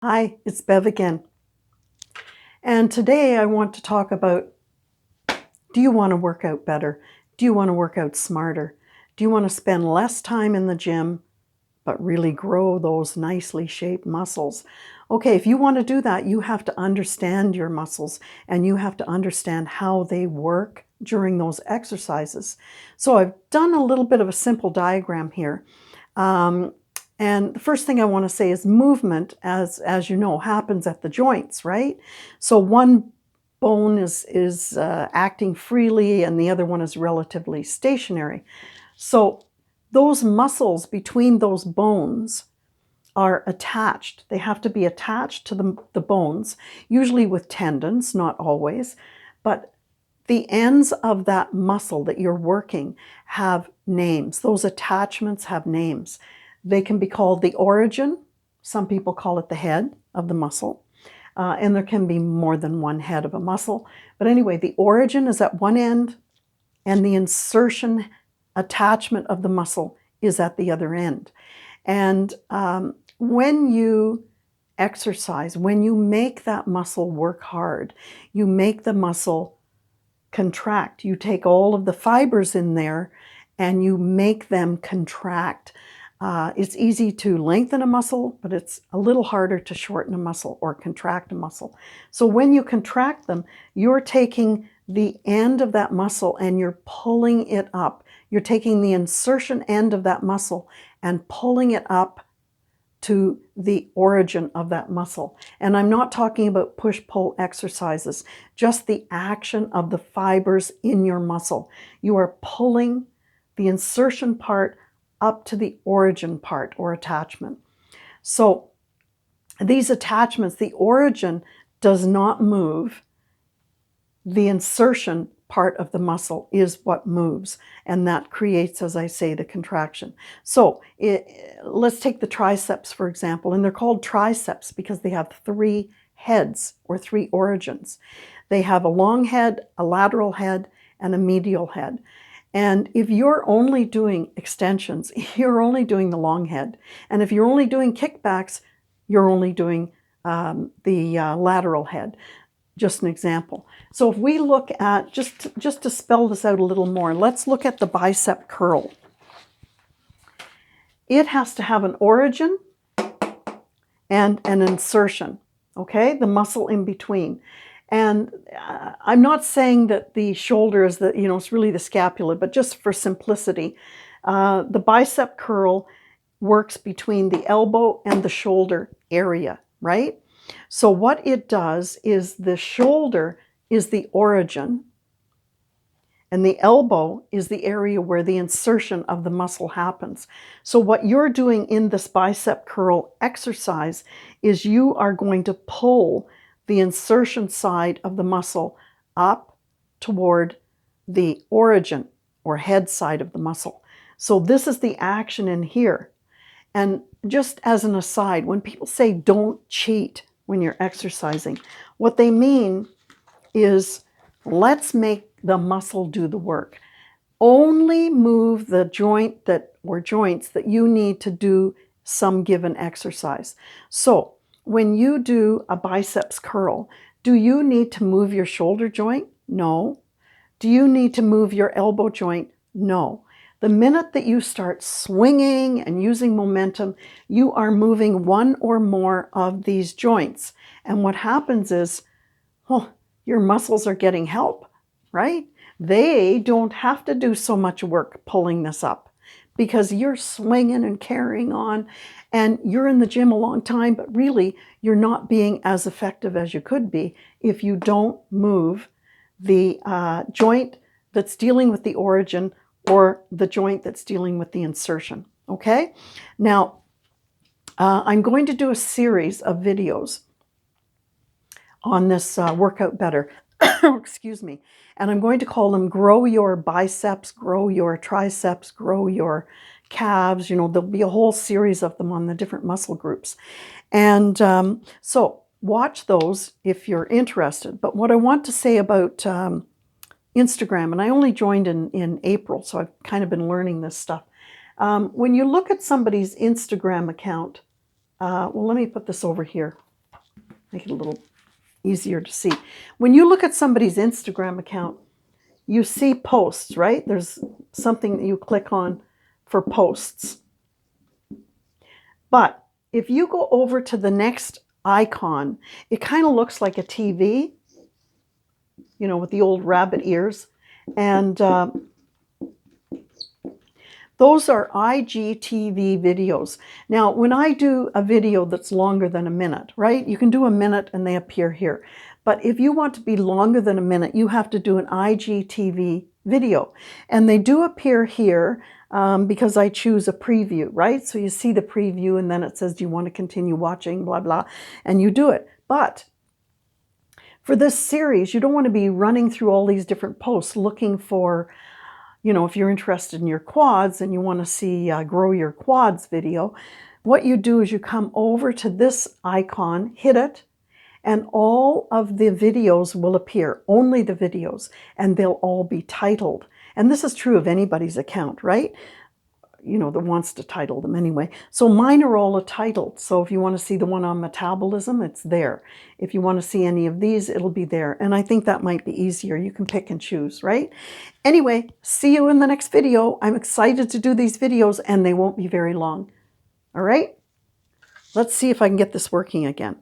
Hi, it's Bev again. And today I want to talk about, do you want to work out better? Do you want to work out smarter? Do you want to spend less time in the gym, but really grow those nicely shaped muscles? Okay, if you want to do that, you have to understand your muscles and you have to understand how they work during those exercises. So I've done a little bit of a simple diagram here. And the first thing I want to say is movement, as you know, happens at the joints, right? So one bone is acting freely and the other one is relatively stationary. So those muscles between those bones are attached. They have to be attached to the bones, usually with tendons, not always, but the ends of that muscle that you're working have names. Those attachments have names. They can be called the origin. Some people call it the head of the muscle. And there can be more than one head of a muscle. But anyway, the origin is at one end, and the insertion attachment of the muscle is at the other end. And when you exercise, when you make that muscle work hard, you make the muscle contract. You take all of the fibers in there and you make them contract. It's easy to lengthen a muscle, but it's a little harder to shorten a muscle or contract a muscle. So when you contract them, you're taking the end of that muscle and you're pulling it up. You're taking the insertion end of that muscle and pulling it up to the origin of that muscle. And I'm not talking about push-pull exercises, just the action of the fibers in your muscle. You are pulling the insertion part up to the origin part or attachment. So these attachments, the origin does not move. The insertion part of the muscle is what moves, and that creates, as I say, the contraction. So let's take the triceps, for example, and they're called triceps because they have three heads or three origins. They have a long head, a lateral head, and a medial head. And if you're only doing extensions, you're only doing the long head. And if you're only doing kickbacks, you're only doing the lateral head. Just an example. So if we look at, just to spell this out a little more, let's look at the bicep curl. It has to have an origin and an insertion, okay? The muscle in between. And I'm not saying that the shoulder is the, it's really the scapula, but just for simplicity, the bicep curl works between the elbow and the shoulder area, right? So what it does is the shoulder is the origin, and the elbow is the area where the insertion of the muscle happens. So what you're doing in this bicep curl exercise is you are going to pull the insertion side of the muscle up toward the origin or head side of the muscle. So this is the action in here. And just as an aside, when people say don't cheat when you're exercising, what they mean is let's make the muscle do the work. Only move the joint or joints that you need to do some given exercise. So when you do a biceps curl, do you need to move your shoulder joint? No. Do you need to move your elbow joint? No. The minute that you start swinging and using momentum, you are moving one or more of these joints. And what happens is, your muscles are getting help, right? They don't have to do so much work pulling this up because you're swinging and carrying on and you're in the gym a long time, but really you're not being as effective as you could be if you don't move the joint that's dealing with the origin or the joint that's dealing with the insertion, okay? Now, I'm going to do a series of videos on this workout better, excuse me, and I'm going to call them grow your biceps, grow your triceps, grow your calves. There'll be a whole series of them on the different muscle groups. And so watch those if you're interested. But what I want to say about Instagram, and I only joined in April, so I've kind of been learning this stuff. When you look at somebody's Instagram account, well, let me put this over here. make it a little easier to see. When you look at somebody's Instagram account, you see posts, right? There's something that you click on for posts. But if you go over to the next icon, it kind of looks like a TV, you know, with the old rabbit ears. And those are IGTV videos. Now, when I do a video that's longer than a minute, right? You can do a minute and they appear here. But if you want to be longer than a minute, you have to do an IGTV video. And they do appear here because I choose a preview, right? So you see the preview and then it says, do you want to continue watching, blah, blah, and you do it. But for this series, you don't want to be running through all these different posts looking for, you know, if you're interested in your quads and you want to see Grow Your Quads video, what you do is you come over to this icon, hit it, and all of the videos will appear, only the videos, and they'll all be titled. And this is true of anybody's account, right? You know, that wants to title them anyway. So mine are all titled. So if you want to see the one on metabolism, it's there. If you want to see any of these, it'll be there. And I think that might be easier. You can pick and choose, right? Anyway, see you in the next video. I'm excited to do these videos and they won't be very long. All right? Let's see if I can get this working again.